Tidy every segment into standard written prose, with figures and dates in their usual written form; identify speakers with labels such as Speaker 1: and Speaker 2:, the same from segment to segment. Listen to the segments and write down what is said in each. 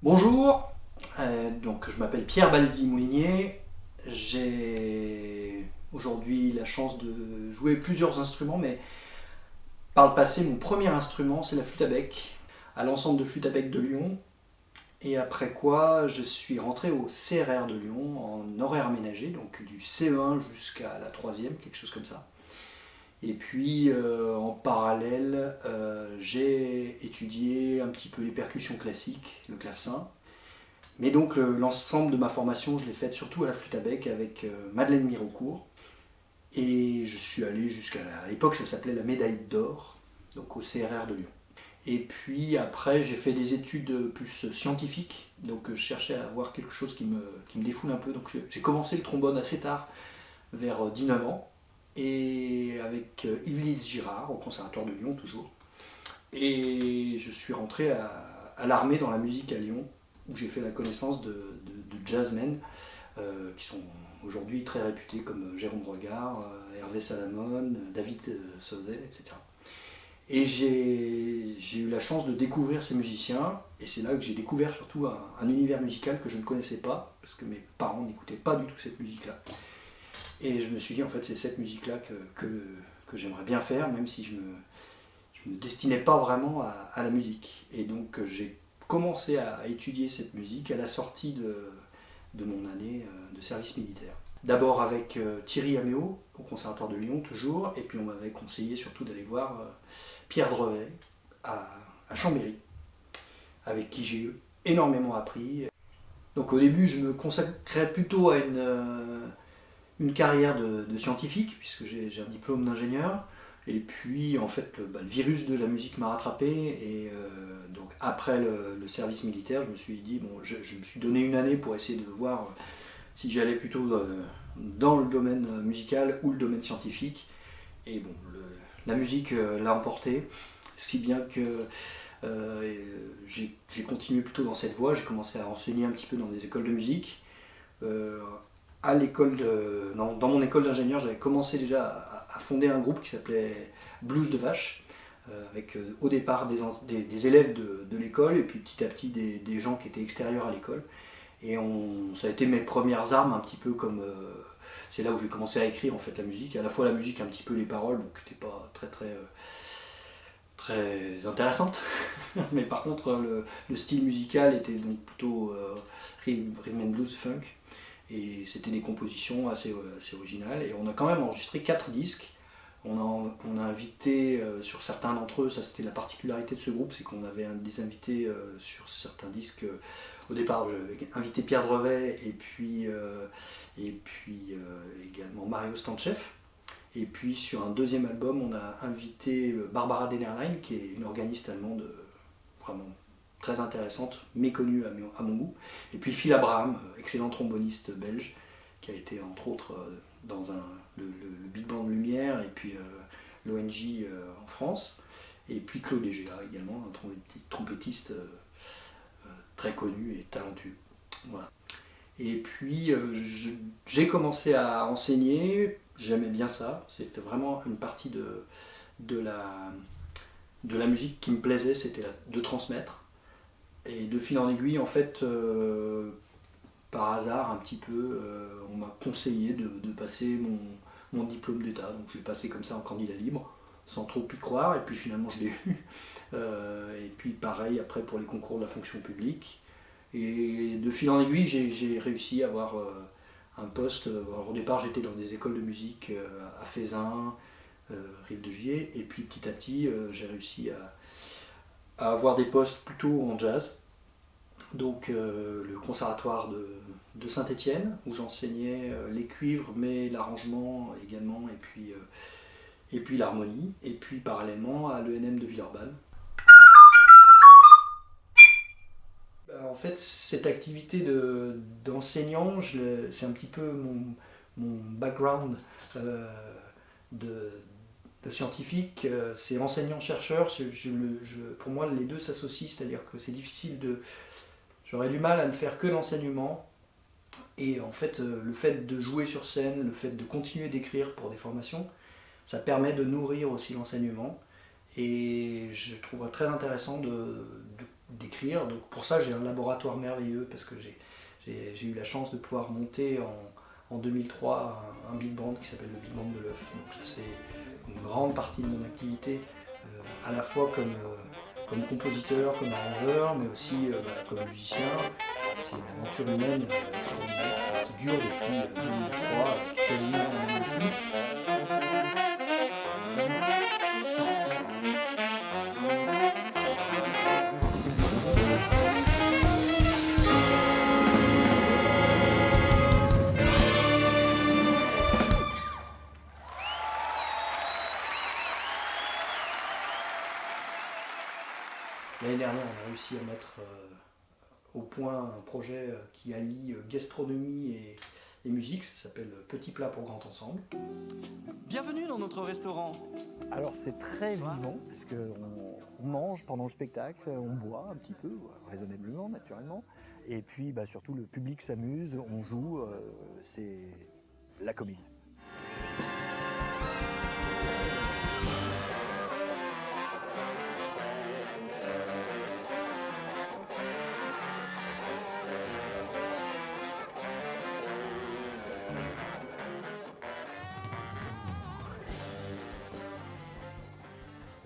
Speaker 1: Bonjour, donc je m'appelle Pierre Baldi-Moulinier. J'ai aujourd'hui la chance de jouer plusieurs instruments, mais par le passé, mon premier instrument, c'est la flûte à bec, à l'ensemble de flûte à bec de Lyon. Et après quoi, je suis rentré au CRR de Lyon en horaire aménagé, donc du CE1 jusqu'à la 3e, quelque chose comme ça. Et puis en parallèle, j'ai étudié un petit peu les percussions classiques, le clavecin. Mais donc l'ensemble de ma formation, je l'ai faite surtout à la flûte à bec avec Madeleine Mirocourt. Et je suis allé jusqu'à l'époque, ça s'appelait la médaille d'or, donc au CRR de Lyon. Et puis après, j'ai fait des études plus scientifiques, donc je cherchais à avoir quelque chose qui me défoule un peu. Donc j'ai commencé le trombone assez tard, vers 19 ans, et avec Yves Girard, au Conservatoire de Lyon toujours. Et je suis rentré à l'armée dans la musique à Lyon, où j'ai fait la connaissance de jazzmen qui sont aujourd'hui très réputés comme Jérôme Regard, Hervé Salamone, David Sauzet, etc. Et j'ai eu la chance de découvrir ces musiciens, et c'est là que j'ai découvert surtout un univers musical que je ne connaissais pas, parce que mes parents n'écoutaient pas du tout cette musique-là. Et je me suis dit, en fait, c'est cette musique-là que j'aimerais bien faire, même si je me destinais pas vraiment à la musique. Et donc j'ai commencé à étudier cette musique à la sortie de mon année de service militaire. D'abord avec Thierry Améo, au Conservatoire de Lyon toujours, et puis on m'avait conseillé surtout d'aller voir Pierre Drevet à Chambéry, avec qui j'ai énormément appris. Donc au début, je me consacrais plutôt à une carrière de scientifique, puisque j'ai un diplôme d'ingénieur. Et puis en fait, le virus de la musique m'a rattrapé, et donc après le service militaire, je me suis dit, bon, je me suis donné une année pour essayer de voir si j'allais plutôt dans le domaine musical ou le domaine scientifique. Et bon, la musique l'a emporté, si bien que j'ai continué plutôt dans cette voie. J'ai commencé à enseigner un petit peu dans des écoles de musique. À l'école dans mon école d'ingénieur, j'avais commencé déjà à fonder un groupe qui s'appelait Blues de Vache, avec au départ des élèves de l'école, et puis petit à petit des gens qui étaient extérieurs à l'école. Et ça a été mes premières armes, un petit peu comme... c'est là où j'ai commencé à écrire en fait la musique, à la fois la musique, un petit peu les paroles, donc qui n'étaient pas très intéressantes. Mais par contre, le style musical était donc plutôt rhythm and blues, funk. Et c'était des compositions assez originales. Et on a quand même enregistré 4 disques. On a invité sur certains d'entre eux, ça c'était la particularité de ce groupe, c'est qu'on avait des invités sur certains disques. Au départ, j'avais invité Pierre Drevet et puis également Mario Stanchev. Et puis sur un deuxième album, on a invité Barbara Dennerlein, qui est une organiste allemande vraiment très intéressante, méconnue à mon goût. Et puis Phil Abraham, excellent tromboniste belge, qui a été entre autres dans le Big Band Lumière et puis l'ONJ en France. Et puis Claude Egea également, un trompettiste très connu et talentueux. Voilà. Et puis j'ai commencé à enseigner, j'aimais bien ça, c'était vraiment une partie de la musique qui me plaisait, c'était de transmettre. Et de fil en aiguille, en fait, par hasard, un petit peu, on m'a conseillé de passer mon diplôme d'État. Donc je l'ai passé comme ça en candidat libre, sans trop y croire, et puis finalement je l'ai eu. Et puis pareil après pour les concours de la fonction publique. Et de fil en aiguille, j'ai réussi à avoir un poste. Alors, au départ, j'étais dans des écoles de musique à Fézin, Rive de Gier, et puis petit à petit, j'ai réussi à avoir des postes plutôt en jazz. Donc le conservatoire de Saint-Étienne, où j'enseignais les cuivres, mais l'arrangement également, et puis l'harmonie, et puis parallèlement à l'ENM de Villeurbanne. En fait, cette activité d'enseignant, c'est un petit peu mon background. de, de scientifique, c'est enseignant-chercheur. Pour moi, les deux s'associent, c'est-à-dire que c'est difficile de... J'aurais du mal à ne faire que l'enseignement. Et en fait, le fait de jouer sur scène, le fait de continuer d'écrire pour des formations, ça permet de nourrir aussi l'enseignement. Et je trouve très intéressant d'écrire. Donc pour ça, j'ai un laboratoire merveilleux parce que j'ai eu la chance de pouvoir monter en 2003 un big band qui s'appelle le Big Band de l'œuf. Donc c'est une grande partie de mon activité, à la fois comme compositeur, comme arrangeur, mais aussi comme musicien. C'est une aventure humaine extraordinaire qui dure depuis 2003, avec quasiment un an de clip. L'année dernière, on a réussi à mettre au point un projet qui allie gastronomie et musique. Ça s'appelle Petit plat pour grand ensemble.
Speaker 2: Bienvenue dans notre restaurant.
Speaker 3: Alors c'est très vivant, parce qu'on mange pendant le spectacle, on boit un petit peu, raisonnablement naturellement, et puis surtout le public s'amuse, on joue, c'est la comédie.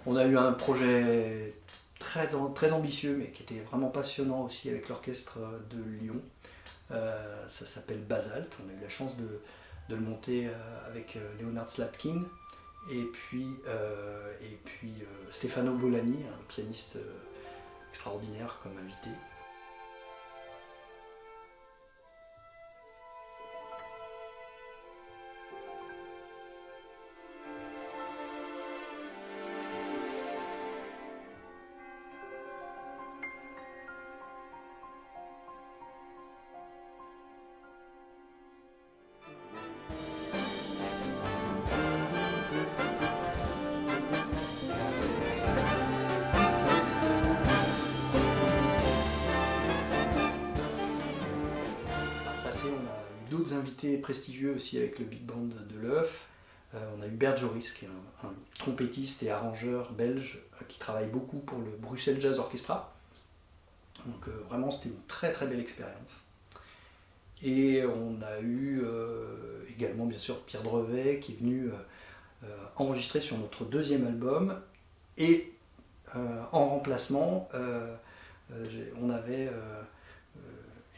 Speaker 1: On a eu un projet très ambitieux, mais qui était vraiment passionnant aussi avec l'orchestre de Lyon. Ça s'appelle Basalt. On a eu la chance de le monter avec Leonard Slatkin et puis Stefano Bolani, un pianiste extraordinaire comme invité. On a eu d'autres invités prestigieux aussi avec le Big Band de l'œuf. On a eu Bert Joris, qui est un trompettiste et arrangeur belge qui travaille beaucoup pour le Bruxelles Jazz Orchestra. Donc vraiment, c'était une très très belle expérience. Et on a eu également bien sûr Pierre Drevet qui est venu enregistrer sur notre deuxième album. Et en remplacement, on avait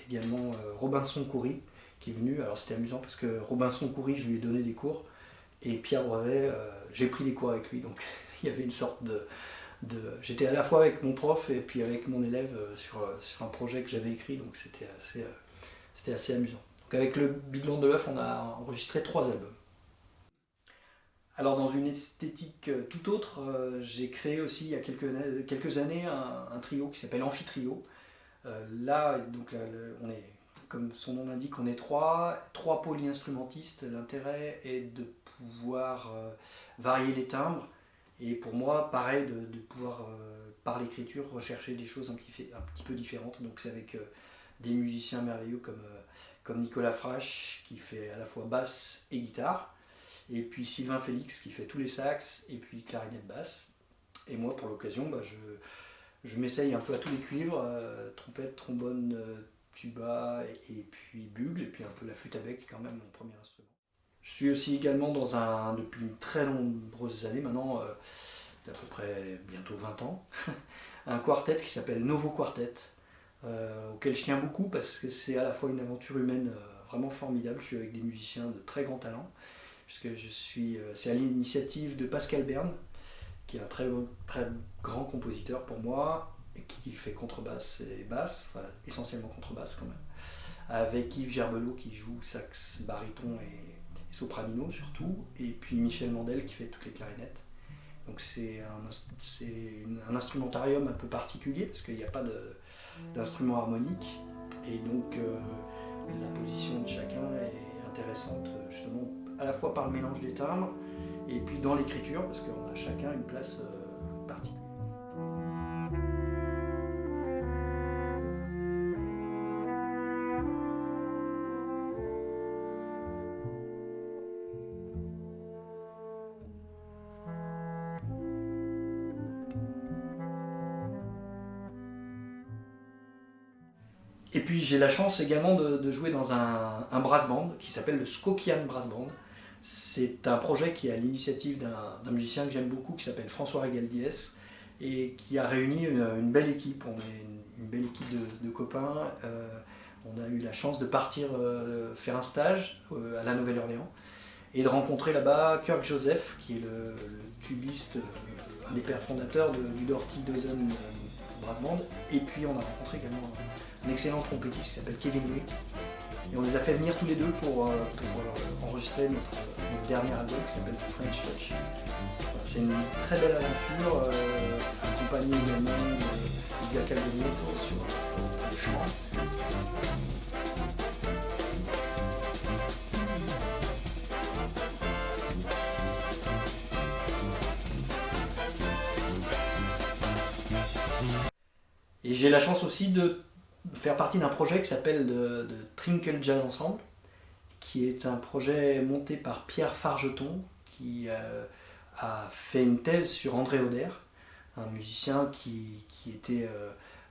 Speaker 1: également Robinson Coury qui est venu. Alors c'était amusant parce que Robinson Coury, je lui ai donné des cours, et Pierre Brevet, j'ai pris des cours avec lui, donc il y avait une sorte j'étais à la fois avec mon prof et puis avec mon élève sur un projet que j'avais écrit, donc c'était assez amusant. Donc avec le Big Band de l'œuf, on a enregistré 3 albums. Alors dans une esthétique tout autre, j'ai créé aussi il y a quelques années un trio qui s'appelle Amphitrio. Là, on est, comme son nom l'indique, on est trois polyinstrumentistes. L'intérêt est de pouvoir varier les timbres, et pour moi, pareil, de pouvoir, par l'écriture, rechercher des choses un petit peu différentes. Donc c'est avec des musiciens merveilleux comme Nicolas Frache, qui fait à la fois basse et guitare, et puis Sylvain Félix, qui fait tous les sax, et puis clarinette basse. Et moi, pour l'occasion, je m'essaye un peu à tous les cuivres, trompette, trombone, tuba, et puis bugle, et puis un peu la flûte à bec, quand même mon premier instrument. Je suis aussi également depuis très nombreuses années maintenant, d'à peu près bientôt 20 ans, un quartet qui s'appelle Novo Quartet, auquel je tiens beaucoup parce que c'est à la fois une aventure humaine vraiment formidable. Je suis avec des musiciens de très grand talent, puisque c'est à l'initiative de Pascal Berne, qui est un très grand compositeur pour moi, et qui fait contrebasse et basse, enfin essentiellement contrebasse quand même, avec Yves Gerbelot qui joue sax, baryton et sopranino surtout, et puis Michel Mandel qui fait toutes les clarinettes. Donc c'est un instrumentarium un peu particulier, parce qu'il n'y a pas d'instrument harmonique, et donc la position de chacun est intéressante, justement à la fois par le mélange des timbres, et puis dans l'écriture, parce qu'on a chacun une place particulière. Et puis j'ai la chance également de jouer dans un brass band qui s'appelle le Skokian Brass Band. C'est un projet qui est à l'initiative d'un musicien que j'aime beaucoup qui s'appelle François Régal-Diès et qui a réuni une belle équipe. On est une belle équipe de copains. On a eu la chance de partir faire un stage à la Nouvelle-Orléans et de rencontrer là-bas Kirk Joseph, qui est le tubiste, un des pères fondateurs du Dirty Dozen Brass Band. Et puis on a rencontré également un excellent trompettiste qui s'appelle Kevin Louis. Et on les a fait venir tous les deux pour enregistrer notre dernier album qui s'appelle French Touch. Voilà, c'est une très belle aventure, accompagnée également d'Isia Calvenietto sur le chant. Et j'ai la chance aussi de faire partie d'un projet qui s'appelle de Trinkle Jazz Ensemble, qui est un projet monté par Pierre Fargeton, qui a fait une thèse sur André Oder, un musicien qui était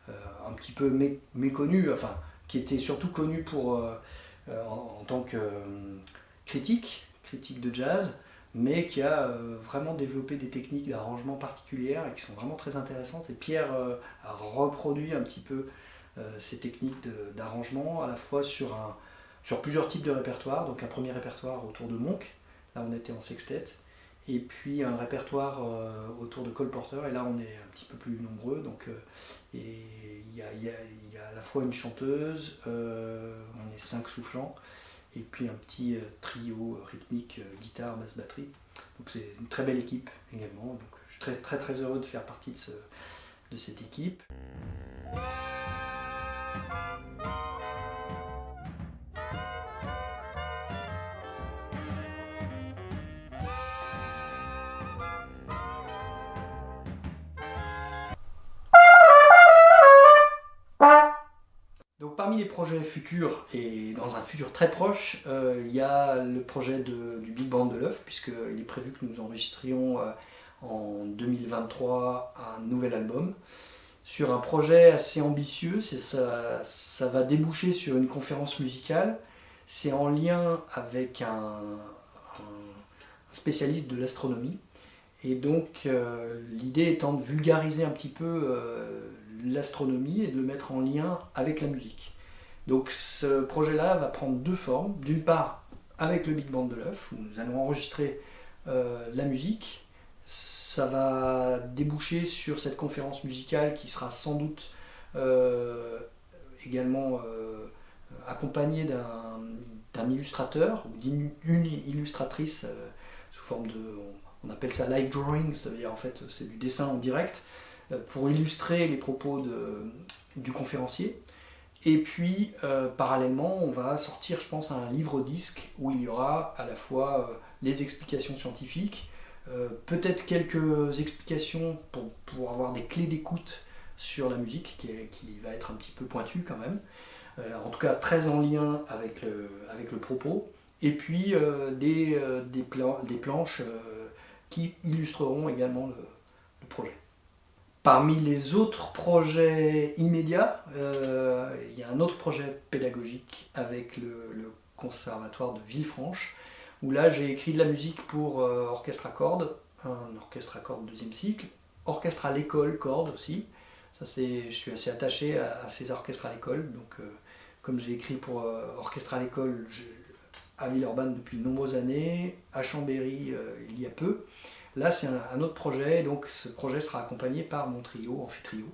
Speaker 1: un petit peu méconnu, enfin qui était surtout connu en tant que critique de jazz, mais qui a vraiment développé des techniques d'arrangement particulières et qui sont vraiment très intéressantes. Et Pierre a reproduit un petit peu ces techniques d'arrangement à la fois sur plusieurs types de répertoires. Donc un premier répertoire autour de Monk, là on était en sextet, et puis un répertoire autour de Cole Porter, et là on est un petit peu plus nombreux. Donc et il y a à la fois une chanteuse, on est 5 soufflants, et puis un petit trio rythmique, guitare, basse, batterie. Donc c'est une très belle équipe également. Donc je suis très très très heureux de faire partie de cette équipe. Donc parmi les projets futurs, et dans un futur très proche, il y a le projet du Big Band de l'œuf, puisqu'il est prévu que nous enregistrions en 2023 un nouvel album, sur un projet assez ambitieux. Ça va déboucher sur une conférence musicale. C'est en lien avec un spécialiste de l'astronomie. Et donc l'idée étant de vulgariser un petit peu l'astronomie et de le mettre en lien avec la musique. Donc ce projet-là va prendre deux formes. D'une part, avec le Big Band de l'œuf, où nous allons enregistrer la musique. Ça va déboucher sur cette conférence musicale qui sera sans doute également accompagnée d'un illustrateur ou d'une illustratrice sous forme de, on appelle ça live drawing, ça veut dire en fait c'est du dessin en direct pour illustrer les propos du conférencier. Et puis parallèlement on va sortir, je pense, un livre-disque où il y aura à la fois les explications scientifiques, peut-être quelques explications pour avoir des clés d'écoute sur la musique qui va être un petit peu pointue quand même, en tout cas très en lien avec le propos, et puis des planches qui illustreront également le projet. Parmi les autres projets immédiats, il y a un autre projet pédagogique avec le Conservatoire de Villefranche, où là j'ai écrit de la musique pour orchestre à cordes, un orchestre à cordes deuxième cycle, orchestre à l'école cordes aussi. Je suis assez attaché à ces orchestres à l'école, donc comme j'ai écrit pour orchestre à l'école à Villeurbanne depuis de nombreuses années, à Chambéry il y a peu. Là c'est un autre projet, donc ce projet sera accompagné par mon trio, Amphitrio.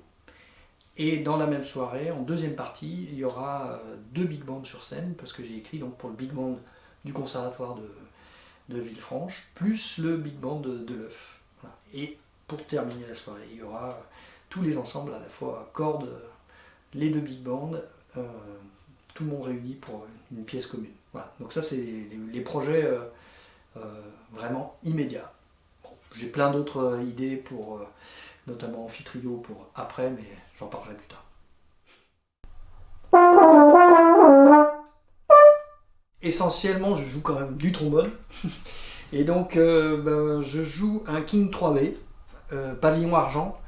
Speaker 1: Et dans la même soirée, en deuxième partie, il y aura deux big bands sur scène, parce que j'ai écrit donc pour le big band du conservatoire de Villefranche, plus le big band de l'œuf. Voilà. Et pour terminer la soirée, il y aura tous les ensembles, à la fois cordes, les deux big bands, tout le monde réuni pour une pièce commune. Voilà. Donc ça c'est les projets vraiment immédiat. Bon, j'ai plein d'autres idées pour notamment Amphitrio pour après, mais j'en parlerai plus tard. Essentiellement, je joue quand même du trombone. Et donc, je joue un King 3B, pavillon argent,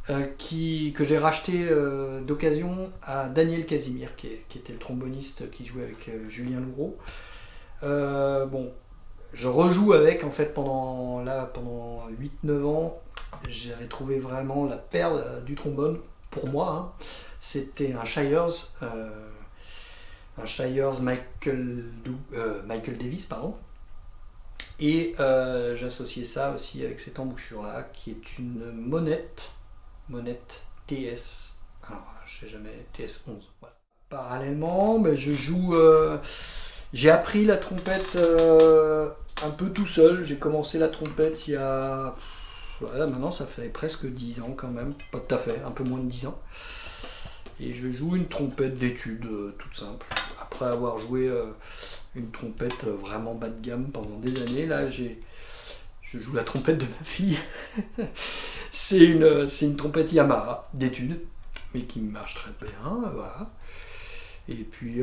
Speaker 1: que j'ai racheté d'occasion à Daniel Casimir, qui était le tromboniste qui jouait avec Julien Louraud. Je rejoue avec, en fait, pendant 8-9 ans, j'avais trouvé vraiment la perle du trombone, pour moi. Hein. C'était un Shires Michael Davis, pardon. Et j'associais ça aussi avec cette embouchure-là, qui est une Monette TS, alors je sais jamais, TS11. Voilà. Parallèlement, je joue, j'ai appris la trompette un peu tout seul. J'ai commencé la trompette il y a, voilà, maintenant ça fait presque 10 ans quand même, pas tout à fait, un peu moins de 10 ans. Et je joue une trompette d'étude toute simple. Après avoir joué une trompette vraiment bas de gamme pendant des années, là je joue la trompette de ma fille. c'est une trompette Yamaha d'étude, mais qui marche très bien, voilà. Et puis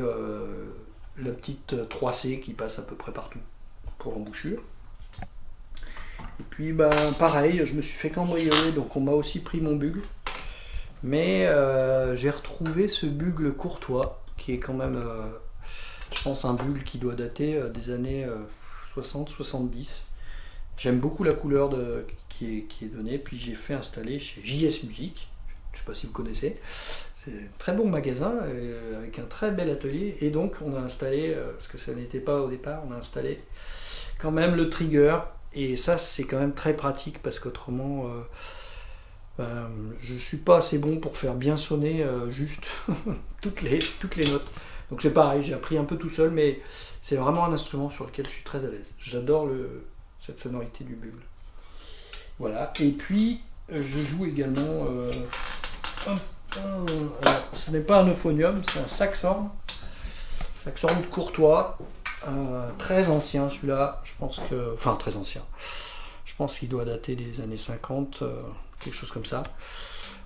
Speaker 1: la petite 3C qui passe à peu près partout pour l'embouchure. Et puis pareil, je me suis fait cambrioler, donc on m'a aussi pris mon bugle. Mais j'ai retrouvé ce bugle Courtois, qui est quand même, je pense, un bugle qui doit dater des années 60-70. J'aime beaucoup la couleur qui est donnée, puis j'ai fait installer chez JS Music, je ne sais pas si vous connaissez. C'est un très bon magasin, avec un très bel atelier, et donc on a installé, parce que ça n'était pas au départ, on a installé quand même le trigger, et ça c'est quand même très pratique, parce qu'autrement... je suis pas assez bon pour faire bien sonner juste toutes les notes. Donc c'est pareil, j'ai appris un peu tout seul, mais c'est vraiment un instrument sur lequel je suis très à l'aise. J'adore cette sonorité du bugle. Voilà, et puis je joue également... alors, ce n'est pas un euphonium, c'est un saxhorn. Saxhorn Courtois, très ancien celui-là, je pense que... Enfin, très ancien. Je pense qu'il doit dater des années 50, quelque chose comme ça.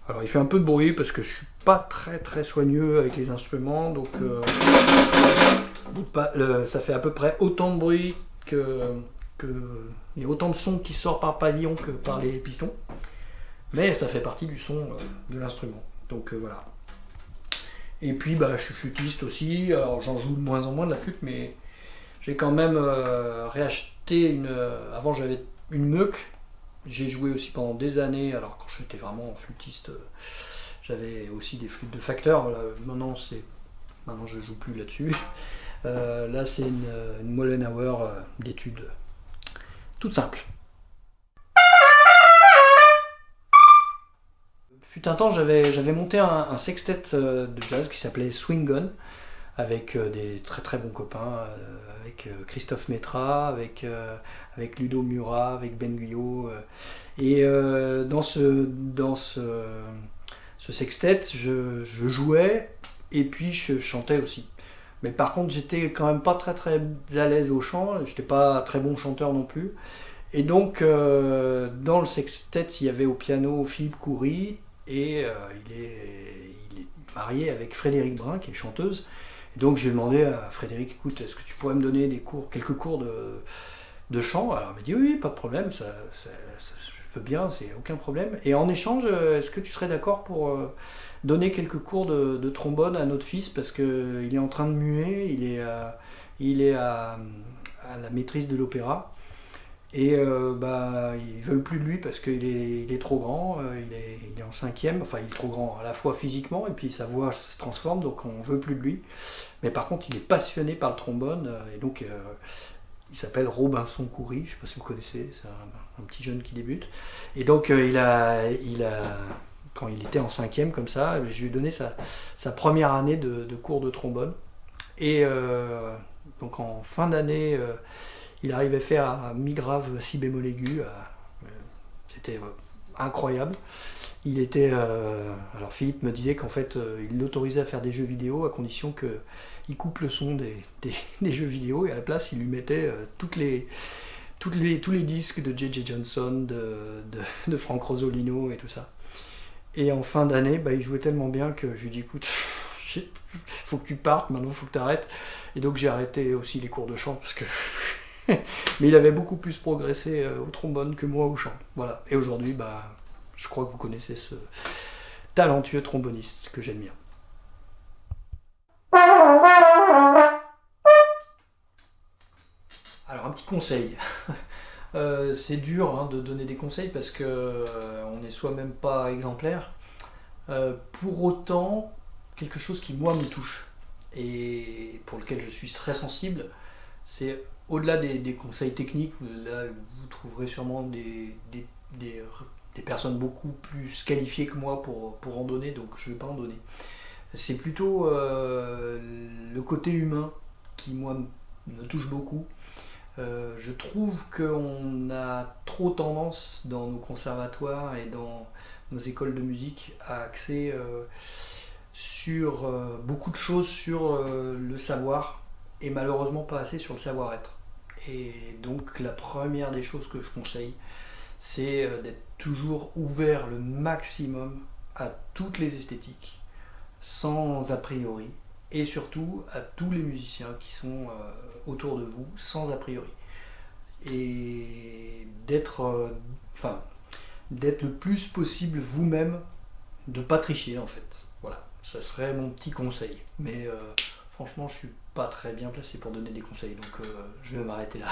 Speaker 1: Alors il fait un peu de bruit parce que je suis pas très soigneux avec les instruments, donc ça fait à peu près autant de bruit il y a autant de son qui sort par pavillon que par les pistons, mais ça fait partie du son de l'instrument. Donc voilà. Et puis je suis flûtiste aussi, alors j'en joue de moins en moins de la flûte, mais j'ai quand même réacheté avant j'avais une Moog. J'ai joué aussi pendant des années, alors quand j'étais vraiment flûtiste, j'avais aussi des flûtes de facteur. Là, maintenant je joue plus là-dessus. Là c'est une Mollenhauer d'étude, toute simple. Fut un temps, j'avais monté un sextet de jazz qui s'appelait Swing Gun, avec des très bons copains, avec Christophe Métra, avec Ludo Murat, avec Ben Guyot. Et dans ce sextet, je jouais et puis je chantais aussi. Mais par contre, j'étais quand même pas très à l'aise au chant, j'étais pas très bon chanteur non plus. Et donc, dans le sextet, il y avait au piano Philippe Coury, et il est marié avec Frédéric Brun, qui est chanteuse. Et donc j'ai demandé à Frédéric, écoute, est-ce que tu pourrais me donner quelques cours de chant? Alors il m'a dit oui, pas de problème, je veux bien, c'est aucun problème. Et en échange, est-ce que tu serais d'accord pour donner quelques cours de trombone à notre fils, parce qu'il est en train de muer, il est à la maîtrise de l'opéra. Et ils veulent plus de lui parce qu'il est trop grand, il est en 5e, enfin il est trop grand à la fois physiquement et puis sa voix se transforme, donc on veut plus de lui. Mais par contre il est passionné par le trombone, et donc il s'appelle Robinson Coury, je ne sais pas si vous connaissez, c'est un petit jeune qui débute. Et donc quand il était en 5e comme ça, je lui ai donné sa première année de cours de trombone. Et donc en fin d'année, il arrivait à faire un mi grave si bémol aigu, c'était incroyable. Il était, alors Philippe me disait qu'en fait il l'autorisait à faire des jeux vidéo à condition il coupe le son des jeux vidéo et à la place il lui mettait tous les disques de J.J. Johnson, de Frank Rosolino et tout ça. Et en fin d'année, il jouait tellement bien que je lui ai dit écoute, faut que tu partes, maintenant faut que tu arrêtes. Et donc j'ai arrêté aussi les cours de chant parce que mais il avait beaucoup plus progressé au trombone que moi au chant. Voilà. Et aujourd'hui, je crois que vous connaissez ce talentueux tromboniste que j'admire. Alors un petit conseil. C'est dur de donner des conseils parce que on n'est soi-même pas exemplaire. Pour autant, quelque chose qui moi me touche et pour lequel je suis très sensible, c'est au-delà des conseils techniques. Là, vous trouverez sûrement des personnes beaucoup plus qualifiées que moi pour en donner, donc je ne vais pas en donner. C'est plutôt le côté humain qui moi me touche beaucoup. Je trouve qu'on a trop tendance dans nos conservatoires et dans nos écoles de musique à axer sur beaucoup de choses sur le savoir et malheureusement pas assez sur le savoir-être. Et donc la première des choses que je conseille, c'est d'être toujours ouvert le maximum à toutes les esthétiques, sans a priori, et surtout à tous les musiciens qui sont autour de vous, sans a priori. Et d'être le plus possible vous-même, de ne pas tricher en fait. Voilà, ça serait mon petit conseil. Mais franchement, je suis pas très bien placé pour donner des conseils, donc je vais m'arrêter là.